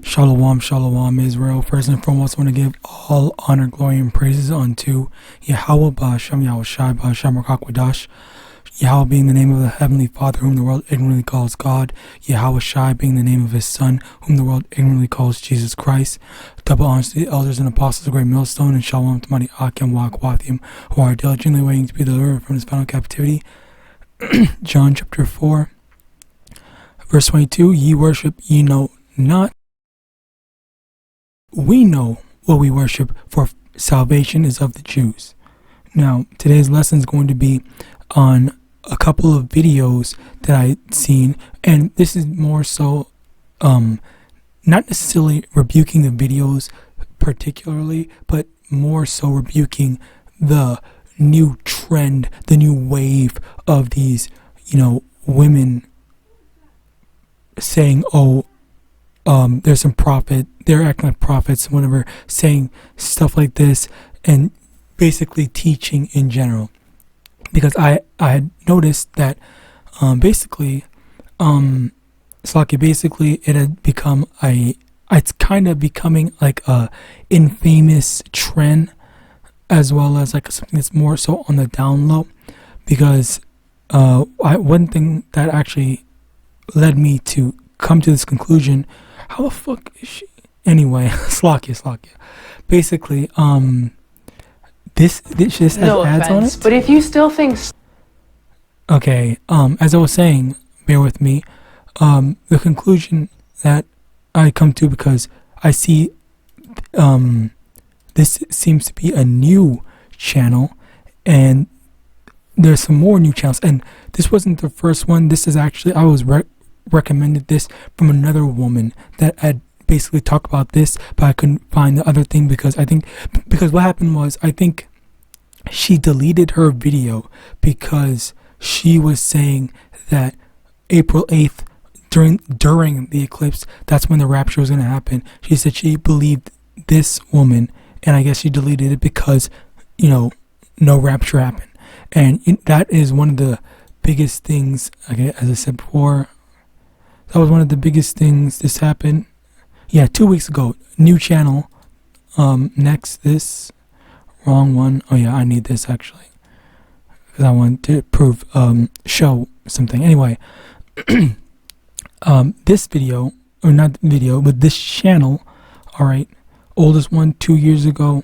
Shalom, shalom, Israel. First and foremost, I want to give all honor, glory, and praises unto YAHAWAH, BaHashem, YAHAWASHI, BaHashem, RICANS. Yahweh being the name of the Heavenly Father, whom the world ignorantly calls God. YAHAWASHI being the name of His Son, whom the world ignorantly calls Jesus Christ. Double honors to the elders and apostles of the great millstone, and shalom to mighty Akim, Wakathim, who are diligently waiting to be delivered from this final captivity. John chapter 4, verse 22, Ye worship, ye know not. We know what we worship, for salvation is of the Jews. Now, today's lesson is going to be on a couple of videos that I've seen, and this is more so not necessarily rebuking the videos particularly, but more so rebuking the new trend, the new wave of these, women saying, there's some prophet, they're acting like prophets, whatever, saying stuff like this, and basically teaching in general. Because I had noticed that basically it had become it's kind of becoming like a infamous trend, as well as like something that's more so on the down low. Because one thing that actually led me to come to this conclusion, how the fuck is she? Anyway, Slakia. Basically, this has no ads offense, on it. But if you still think... Okay, as I was saying, bear with me, the conclusion that I come to, because I see this seems to be a new channel, and there's some more new channels, and this wasn't the first one. This is actually, I was recommended this from another woman that had basically talked about this, but I couldn't find the other thing, because what happened was, I think she deleted her video because she was saying that April 8th, during the eclipse, that's when the rapture was going to happen. She said she believed this woman, and I guess she deleted it because, no rapture happened. And that is one of the biggest things, okay, as I said before, that was one of the biggest things. This happened, 2 weeks ago. New channel. Next, this wrong one. Oh yeah, I need this actually, because I want to show something. Anyway, this video, or not video, but this channel. All right, oldest one, 2 years ago.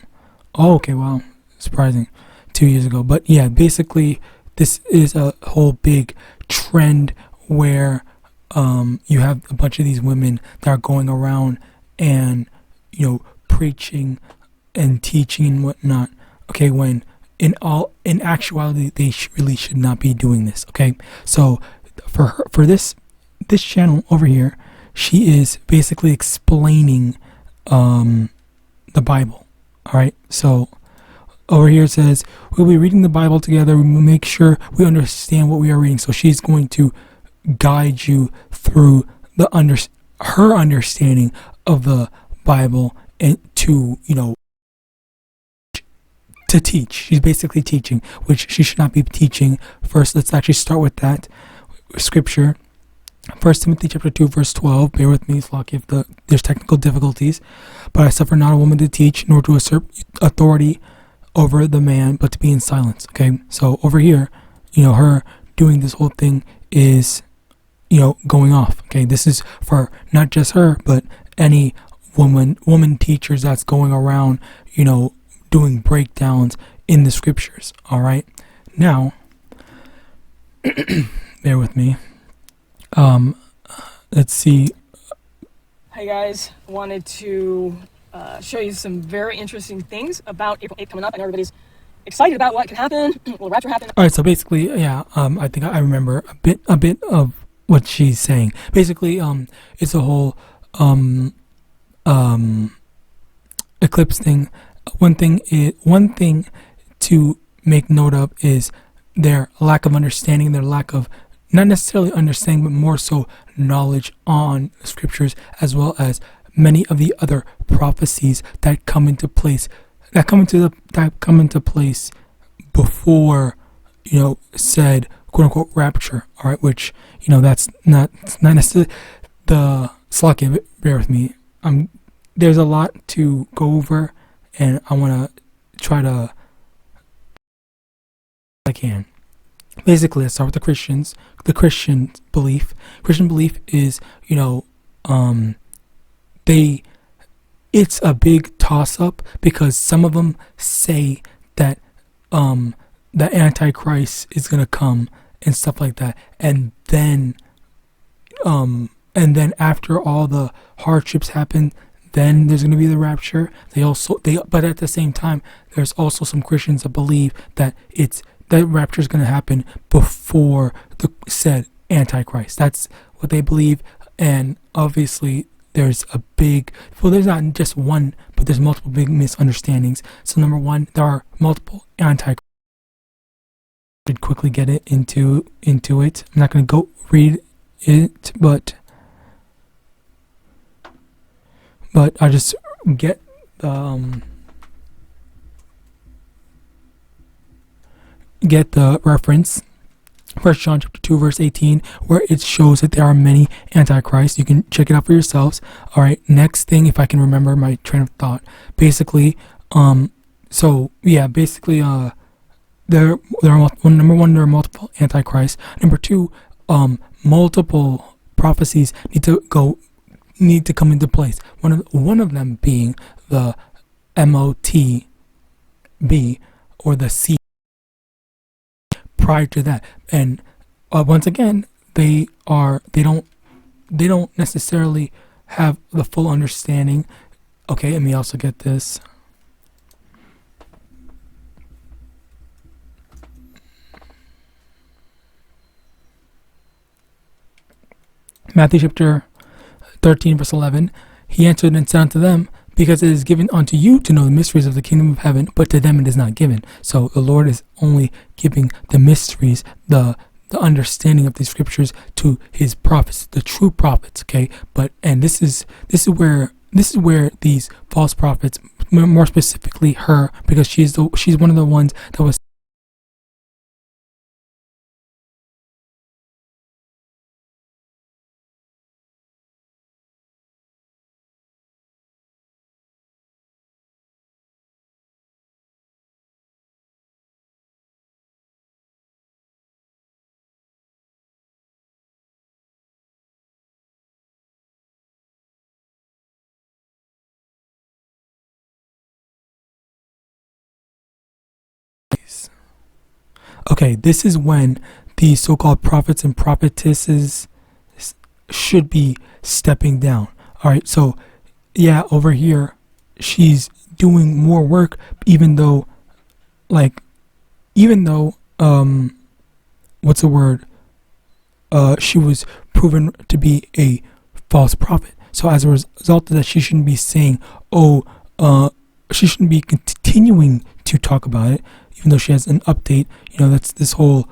Oh, okay, wow, surprising, 2 years ago. But yeah, basically, this is a whole big trend where you have a bunch of these women that are going around and preaching and teaching and whatnot, okay, when in actuality they really should not be doing this. Okay, so for this channel over here, she is basically explaining the Bible. All right, so over here it says we'll be reading the Bible together. We will make sure we understand what we are reading. So she's going to guide you through her understanding of the Bible, and to to teach. She's basically teaching, which she should not be teaching. First, let's actually start with that scripture. 1 Timothy chapter 2 verse 12. Bear with me, Slock, if there's technical difficulties. But I suffer not a woman to teach, nor to usurp authority over the man, but to be in silence. Okay, so over here, her doing this whole thing is going off. Okay, this is for not just her, but any woman teachers that's going around, doing breakdowns in the scriptures. All right, now bear with me. Let's see. Hey guys, wanted to show you some very interesting things about April 8th coming up, and everybody's excited about what can happen. Will rapture happen? All right, so basically, I think I remember a bit of what she's saying. Basically, it's a whole eclipse thing. One thing to make note of is their lack of understanding, their lack of, not necessarily understanding, but more so knowledge on scriptures, as well as many of the other prophecies that come into place, before said quote unquote rapture. All right, which that's not necessarily the Slack, bear with me. There's a lot to go over, and I want to try to I can. Basically, let's start with the Christians. The Christian belief. Christian belief is, it's a big toss-up because some of them say that the Antichrist is gonna come and stuff like that, and then after all the hardships happen, then there's gonna be the rapture. But at the same time, there's also some Christians that believe that that rapture is gonna happen before the said Antichrist. That's what they believe, and obviously there's not just one, but there's multiple big misunderstandings. So number one, there are multiple Antichrists. I should quickly get it into it. I'm not going to go read it, but I just get the reference. 1 John chapter 2 verse 18, where it shows that there are many antichrists. You can check it out for yourselves. All right, next thing, if I can remember my train of thought, basically there are number one, there are multiple antichrists. Number two, multiple prophecies need to come into place. One of them being the MOTB or the C. Prior to that, and once again, they don't necessarily have the full understanding. Okay, let me also get this. Matthew chapter 13 verse 11. He answered and said unto them, because it is given unto you to know the mysteries of the kingdom of heaven, but to them it is not given. So the Lord is only giving the mysteries, the understanding of these scriptures to his prophets, the true prophets. Okay, and this is where these false prophets, more specifically her, because she's one of the ones that was okay. This is when these so-called prophets and prophetesses should be stepping down. All right, so yeah, over here she's doing more work, even though what's the word? She was proven to be a false prophet. So as a result of that, she shouldn't be saying, she shouldn't be continuing to talk about it, even though she has an update. That's this whole,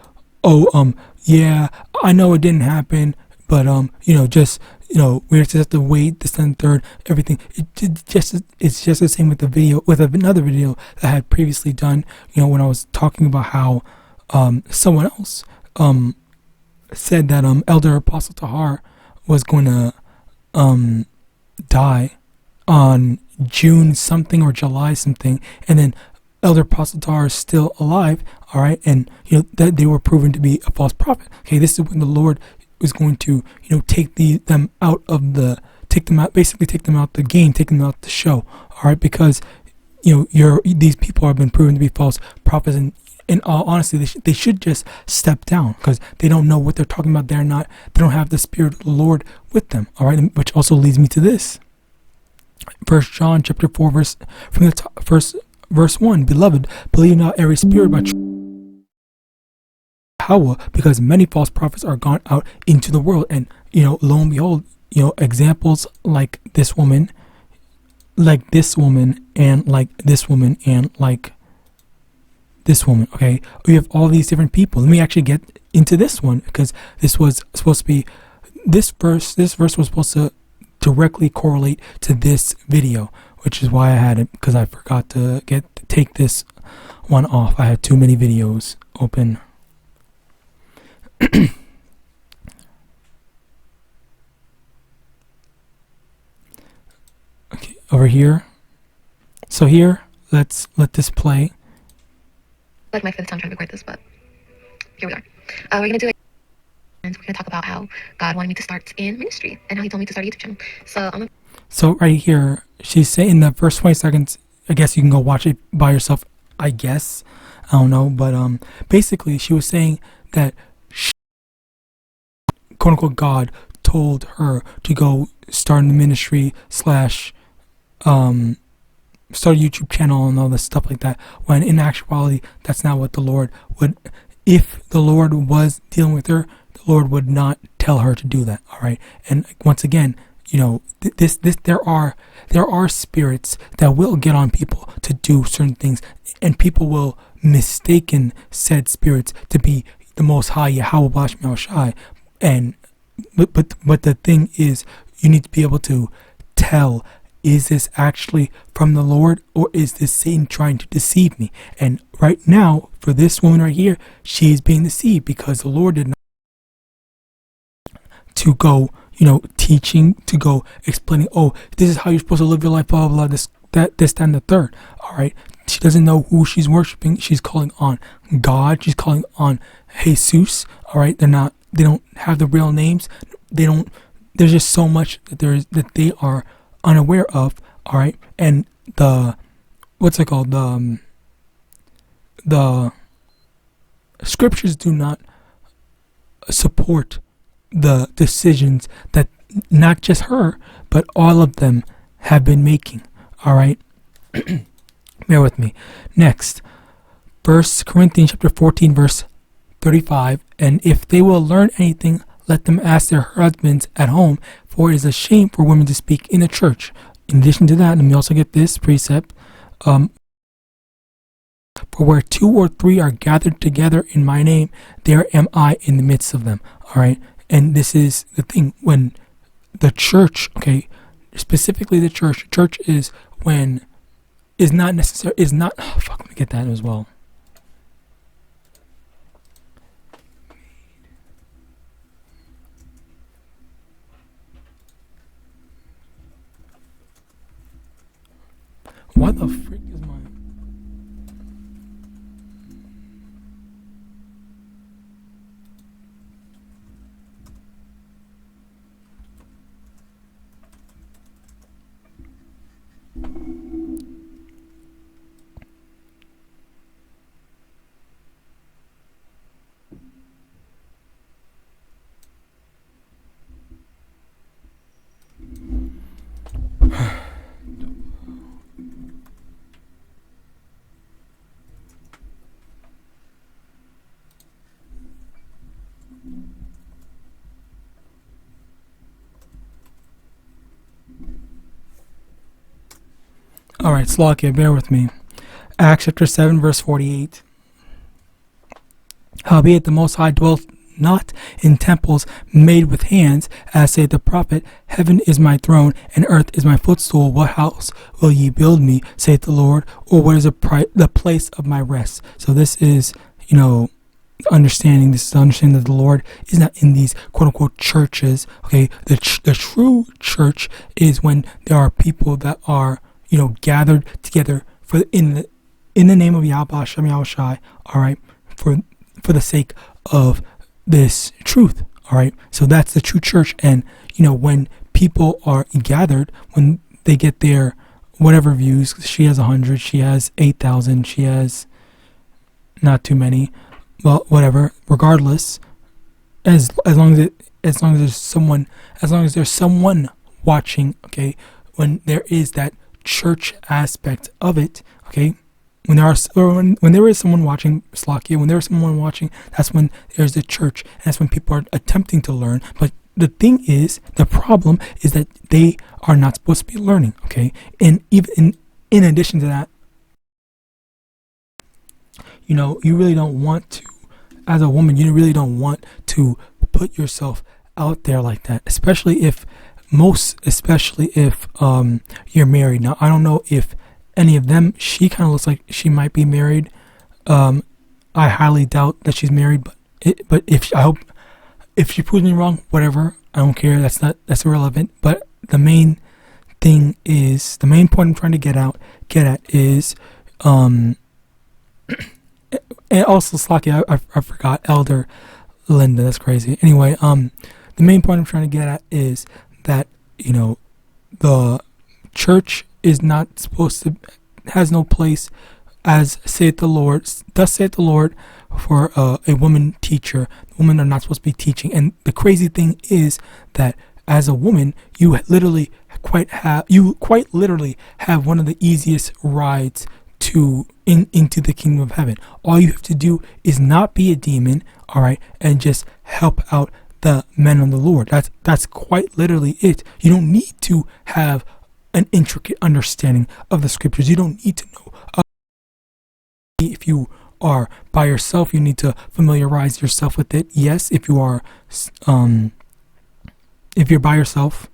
yeah, I know it didn't happen, but we just have to wait this and third, everything. It's just the same with the video, with another video that I had previously done, when I was talking about how someone else said that Elder Apostle Tahar was going to die on June something or July something, and then Elder Apostle Tahar is still alive. All right, and that they were proven to be a false prophet. Okay, this is when the Lord was going to take them out the game, take them out the show. All right, because these people have been proven to be false prophets, and in all honesty, they should just step down because they don't know what they're talking about. They don't have the Spirit of the Lord with them. All right, which also leads me to this. 1 John chapter 4 verse 1. Beloved, believe not every spirit, but YAHAWAH, because many false prophets are gone out into the world. And lo and behold, examples like this woman, and like this woman, and like this woman. Okay, we have all these different people. Let me actually get into this one, because this was supposed to be this verse was supposed to directly correlate to this video, which is why I had it, because I forgot to take this one off. I had too many videos open. over here. So here, let's let this play. Like my fifth time trying to record this, but here we are. We're gonna do it, and we're gonna talk about how God wanted me to start in ministry and how He told me to start a YouTube channel. So right here, she's saying in the first 20 seconds. I guess you can go watch it by yourself. I guess I don't know, but basically she was saying that quote unquote God told her to go start in the ministry slash start a YouTube channel and all this stuff like that, when in actuality that's not what the Lord would. If the Lord was dealing with her, the Lord would not tell her to do that. All right. And once again, you know, there are spirits that will get on people to do certain things, and people will mistaken said spirits to be the Most High YAHAWASHI. And but the thing is, you need to be able to tell, is this actually from the Lord, or is this Satan trying to deceive me? And right now, for this woman right here, she is being deceived because the Lord did not to go, you know, teaching, to go explaining, oh, this is how you're supposed to live your life, blah, blah, blah, this, that, and the third. All right. She doesn't know who she's worshiping. She's calling on God. She's calling on Jesus. All right. They don't have the real names. There's just so much that they are unaware of. All right. And what's it called? The scriptures do not support the decisions that not just her, but all of them have been making. All right. Bear with me. Next, 1 Corinthians chapter 14, verse 35. And if they will learn anything, let them ask their husbands at home, for it is a shame for women to speak in the church. In addition to that, let me also get this precept. For where 2 or 3 are gathered together in my name, there am I in the midst of them. All right. And this is the thing, when the church, okay, specifically the church is when, is not necessary, is not, oh, fuck, let me get that as well. What the freak is my... Alright, Slovakia, bear with me. Acts chapter 7, verse 48. Howbeit the Most High dwelleth not in temples made with hands, as saith the prophet, heaven is my throne, and earth is my footstool. What house will ye build me, saith the Lord, or what is the place of my rest? So this is, you know, understanding. This is the understanding that the Lord is not in these quote unquote churches. Okay, the true church is when there are people that are, you know, gathered together for in the name of YAHAWASHI. All right, for the sake of this truth. All right, so that's the true church. And you know, when people are gathered, when they get their whatever views, she has 100, she has 8,000, she has not too many, well, whatever, regardless, as long as there's someone watching, okay, when there is that church aspect of it, okay, when there is someone watching, Slovakia, when there is someone watching, that's when there's the church, and that's when people are attempting to learn. But the thing is, the problem is that they are not supposed to be learning, okay, and even in addition to that, you know, you really don't want to, as a woman, you really don't want to put yourself out there like that, especially if you're married. Now, I don't know if any of them, she kind of looks like she might be married. I highly doubt that she's married, but if she proves me wrong, whatever, I don't care. That's irrelevant. But the main thing is, the main point I'm trying to get at is, and also Slaki, I forgot Elder Linda. That's crazy. Anyway, the main point I'm trying to get at is that, you know, the church is not supposed to, has no place, as saith the Lord, thus saith the Lord, for a woman teacher. Women are not supposed to be teaching. And the crazy thing is that as a woman, you literally quite literally have one of the easiest rides to into the kingdom of heaven. All you have to do is not be a demon, all right, and just help out the men of the Lord. That's quite literally it. You don't need to have an intricate understanding of the scriptures. You don't need to know. If you are by yourself, you need to familiarize yourself with it. Yes, if you're by yourself,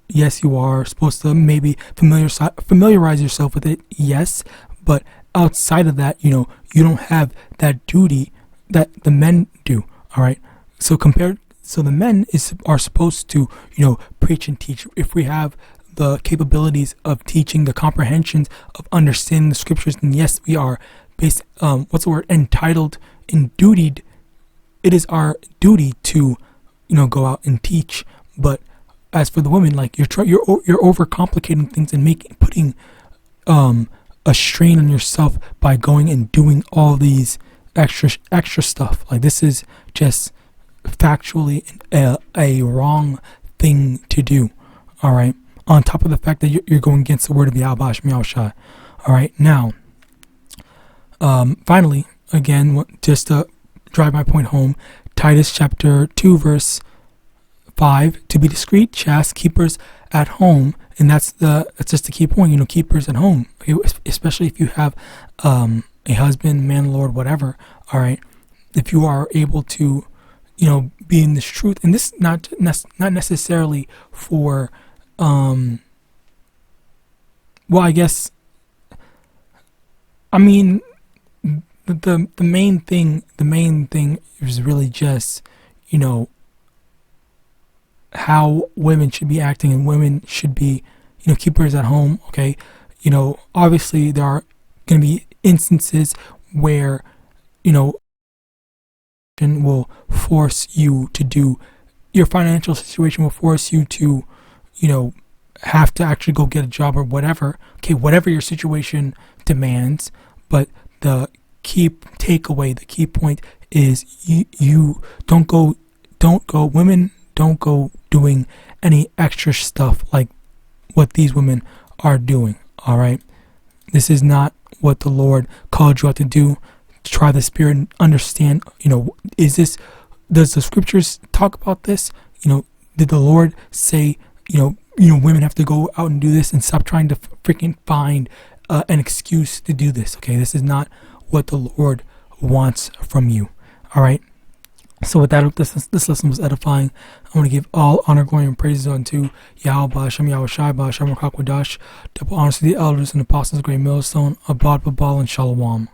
yes, you are supposed to maybe familiarize yourself with it. Yes, but outside of that, you know, you don't have that duty that the men do. All right. So the men are supposed to, you know, preach and teach. If we have the capabilities of teaching, the comprehensions of understanding the scriptures, then yes, we are entitled and dutied. It is our duty to, you know, go out and teach. But as for the women, like you're overcomplicating things and putting a strain on yourself by going and doing all these extra stuff. Like, this is just factually a wrong thing to do. All right. On top of the fact that you're going against the word of YAHAWASHI. All right. Now, finally, again, just to drive my point home, Titus chapter 2 verse 5, to be discreet, chaste, keepers at home. And that's just the key point, you know, keepers at home, especially if you have a husband, man, Lord, whatever. All right. If you are able to, you know, be in this truth, and this not necessarily for, well, I guess, I mean, the main thing is really just, you know, how women should be acting, and women should be, you know, keepers at home. Okay. You know, obviously there are going to be instances where, you know, will force you to do, your financial situation will force you to, you know, have to actually go get a job or whatever. Okay, whatever your situation demands. But the key takeaway, the key point is you don't go, women don't go doing any extra stuff like what these women are doing. All right. This is not what the Lord called you out to do. Try the Spirit and understand, you know, does the scriptures talk about this? You know, did the Lord say, you know, women have to go out and do this, and stop trying to freaking find an excuse to do this? Okay, this is not what the Lord wants from you. All right. So with that, this lesson was edifying. I want to give all honor, glory, and praises unto Yahweh, Shem Yahawashi, Shem Yahawadah. Double honors to the elders and apostles, great millstone, Abad, Babal, and Shalom.